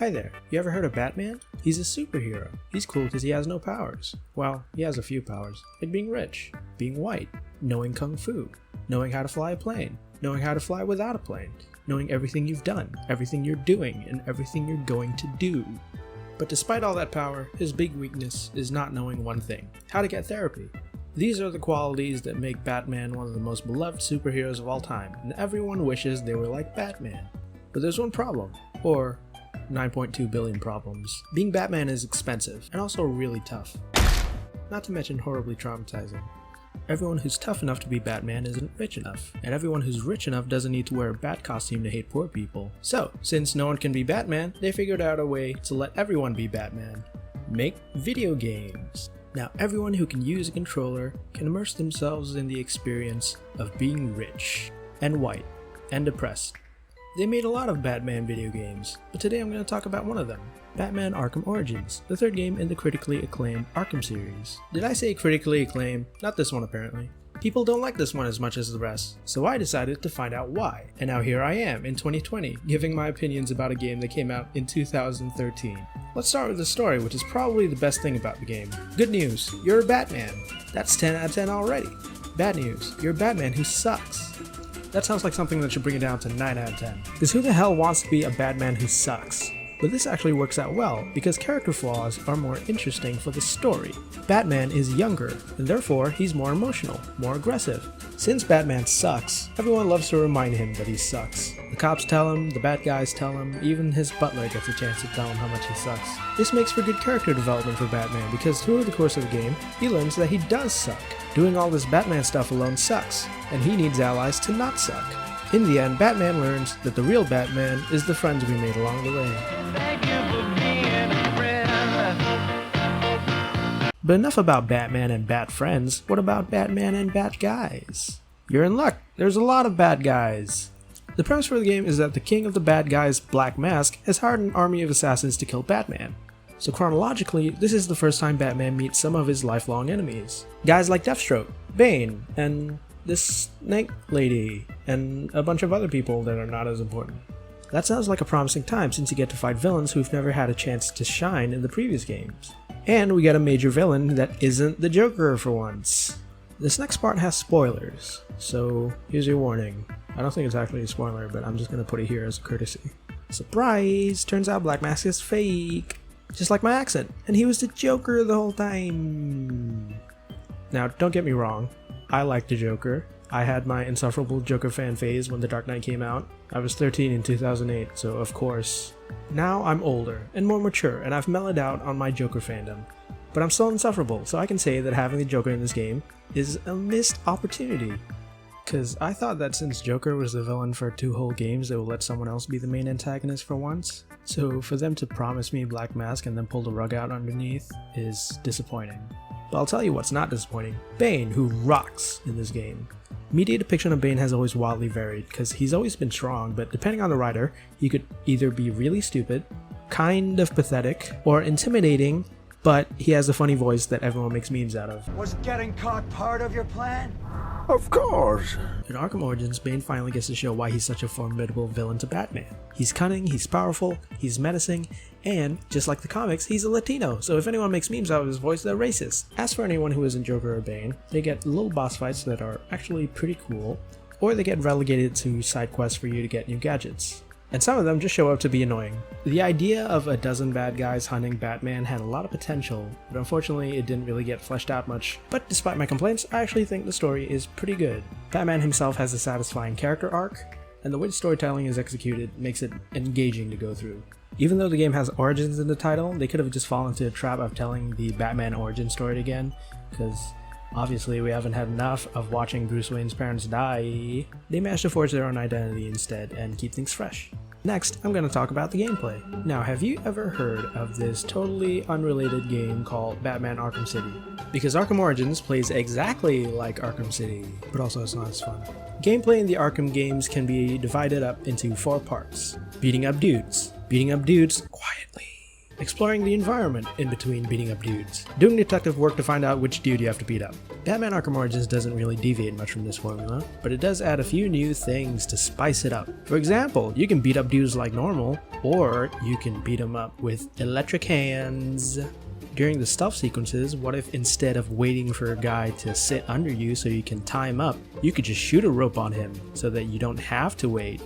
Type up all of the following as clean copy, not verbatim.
Hi there, you ever heard of Batman? He's a superhero. He's cool because he has no powers. Well, he has a few powers, like being rich, being white, knowing kung fu, knowing how to fly a plane, knowing how to fly without a plane, knowing everything you've done, everything you're doing, and everything you're going to do. But despite all that power, his big weakness is not knowing one thing: how to get therapy. These are the qualities that make Batman one of the most beloved superheroes of all time, and everyone wishes they were like Batman. But there's one problem, or 9.2 billion problems. Being Batman is expensive, and also really tough. Not to mention horribly traumatizing. Everyone who's tough enough to be Batman isn't rich enough, and everyone who's rich enough doesn't need to wear a bat costume to hate poor people. So, since no one can be Batman, they figured out a way to let everyone be Batman. Make video games. Now everyone who can use a controller can immerse themselves in the experience of being rich, and white, and depressed. They made a lot of Batman video games, but today I'm going to talk about one of them, Batman ARKHAM Origins, the third game in the critically acclaimed ARKHAM series. Did I say critically acclaimed? Not this one apparently. People don't like this one as much as the rest, so I decided to find out why. And now here I am in 2020, giving my opinions about a game that came out in 2013. Let's start with the story, which is probably the best thing about the game. Good news, you're a Batman. That's 10 out of 10 already. Bad news, you're a Batman who sucks. That sounds like something that should bring it down to 9 out of 10. Because who the hell wants to be a Batman who sucks? But this actually works out well, because character flaws are more interesting for the story. Batman is younger, and therefore he's more emotional, more aggressive. Since Batman sucks, everyone loves to remind him that he sucks. The cops tell him, the bad guys tell him, even his butler gets a chance to tell him how much he sucks. This makes for good character development for Batman, because through the course of the game, he learns that he does suck. Doing all this Batman stuff alone sucks, and he needs allies to not suck. In the end, Batman learns that the real Batman is the friends we made along the way. Thank you for being a friend. But enough about Batman and Bat friends, what about Batman and Bat guys? You're in luck, there's a lot of bad guys. The premise for the game is that the king of the bad guys, Black Mask, has hired an army of assassins to kill Batman. So chronologically, this is the first time Batman meets some of his lifelong enemies. Guys like Deathstroke, Bane, and this snake lady, and a bunch of other people that are not as important. That sounds like a promising time since you get to fight villains who've never had a chance to shine in the previous games. And we get a major villain that isn't the Joker for once. This next part has spoilers, so here's your warning. I don't think it's actually a spoiler, but I'm just gonna put it here as a courtesy. Surprise! Turns out Black Mask is fake! Just like my accent, and he was the Joker the whole time! Now, don't get me wrong, I like the Joker. I had my insufferable Joker fan phase when The Dark Knight came out. I was 13 in 2008, so of course. Now I'm older and more mature, and I've mellowed out on my Joker fandom. But I'm still insufferable, so I can say that having the Joker in this game is a missed opportunity. Cause I thought that since Joker was the villain for 2 whole games, they would let someone else be the main antagonist for once. So for them to promise me Black Mask and then pull the rug out underneath is disappointing. But I'll tell you what's not disappointing. Bane, who rocks in this game. Media depiction of Bane has always wildly varied, because he's always been strong, but depending on the writer, he could either be really stupid, kind of pathetic, or intimidating, but he has a funny voice that everyone makes memes out of. Was getting caught part of your plan? Of course. In ARKHAM Origins, Bane finally gets to show why he's such a formidable villain to Batman. He's cunning, he's powerful, he's menacing, and, just like the comics, he's a Latino, so if anyone makes memes out of his voice, they're racist. As for anyone who isn't Joker or Bane, they get little boss fights that are actually pretty cool, or they get relegated to side quests for you to get new gadgets. And some of them just show up to be annoying. The idea of a dozen bad guys hunting Batman had a lot of potential, but unfortunately it didn't really get fleshed out much. But despite my complaints, I actually think the story is pretty good. Batman himself has a satisfying character arc, and the way storytelling is executed makes it engaging to go through. Even though the game has Origins in the title, they could have just fallen into a trap of telling the Batman origin story again, because obviously we haven't had enough of watching Bruce Wayne's parents die. They managed to forge their own identity instead and keep things fresh. Next, I'm going to talk about the gameplay. Now, have you ever heard of this totally unrelated game called Batman Arkham City? Because ARKHAM Origins plays exactly like Arkham City, but also it's not as fun. Gameplay in the Arkham games can be divided up into 4 parts. Beating up dudes quietly. exploring the environment in between beating up dudes, doing detective work to find out which dude you have to beat up. Batman Arkham Origins doesn't really deviate much from this formula, but it does add a few new things to spice it up. For example, you can beat up dudes like normal, or you can beat them up with electric hands. During the stealth sequences, what if instead of waiting for a guy to sit under you so you can tie him up, you could just shoot a rope on him so that you don't have to wait?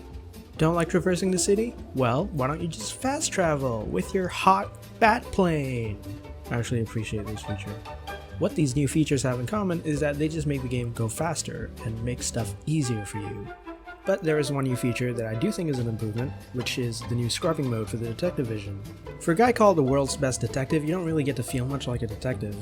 Don't like traversing the city? Well, why don't you just fast travel with your hot bat plane? I actually appreciate this feature. What these new features have in common is that they just make the game go faster and make stuff easier for you. But there is one new feature that I do think is an improvement, which is the new scrubbing mode for the detective vision. For a guy called the world's best detective, you don't really get to feel much like a detective.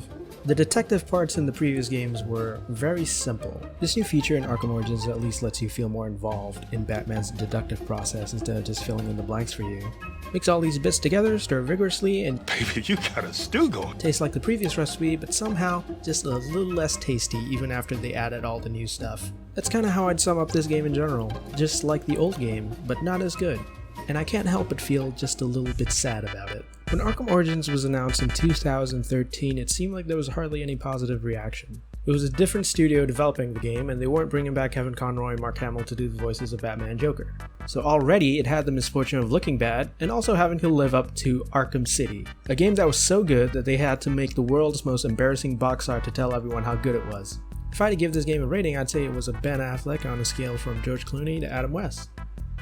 The detective parts in the previous games were very simple. This new feature in Arkham Origins at least lets you feel more involved in Batman's deductive process instead of just filling in the blanks for you. Mix all these bits together, stir vigorously, and Baby, you got a stew going. tastes like the previous recipe, but somehow just a little less tasty even after they added all the new stuff. That's kinda how I'd sum up this game in general, just like the old game, but not as good. And I can't help but feel just a little bit sad about it. When Arkham Origins was announced in 2013, it seemed like there was hardly any positive reaction. It was a different studio developing the game, and they weren't bringing back Kevin Conroy and Mark Hamill to do the voices of Batman and Joker. So already it had the misfortune of looking bad, and also having to live up to Arkham City, a game that was so good that they had to make the world's most embarrassing box art to tell everyone how good it was. If I had to give this game a rating, I'd say it was a Ben Affleck on a scale from George Clooney to Adam West.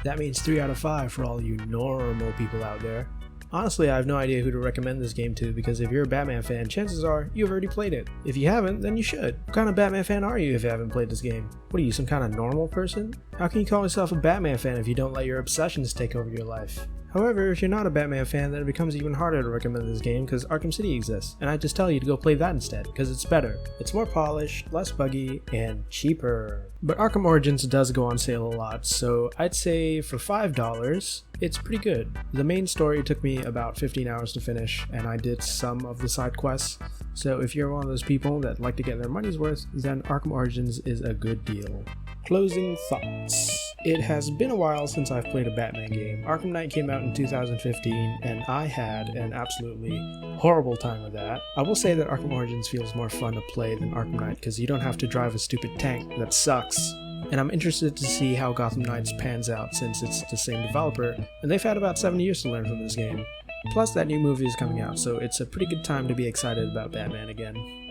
That means 3 out of 5 for all you normal people out there. Honestly, I have no idea who to recommend this game to, because if you're a Batman fan, chances are you've already played it. If you haven't, then you should. What kind of Batman fan are you if you haven't played this game? What are you, some kind of normal person? How can you call yourself a Batman fan if you don't let your obsessions take over your life? However, if you're not a Batman fan, then it becomes even harder to recommend this game because Arkham City exists, and I just tell you to go play that instead, because it's better. It's more polished, less buggy, and cheaper. But Arkham Origins does go on sale a lot, so I'd say for $5, it's pretty good. The main story took me about 15 hours to finish, and I did some of the side quests, so if you're one of those people that like to get their money's worth, then Arkham Origins is a good deal. Closing thoughts. It has been a while since I've played a Batman game. Arkham Knight came out in 2015, and I had an absolutely horrible time with that. I will say that Arkham Origins feels more fun to play than Arkham Knight because you don't have to drive a stupid tank that sucks. And I'm interested to see how Gotham Knights pans out since it's the same developer, and they've had about 7 years to learn from this game. Plus that new movie is coming out, so it's a pretty good time to be excited about Batman again.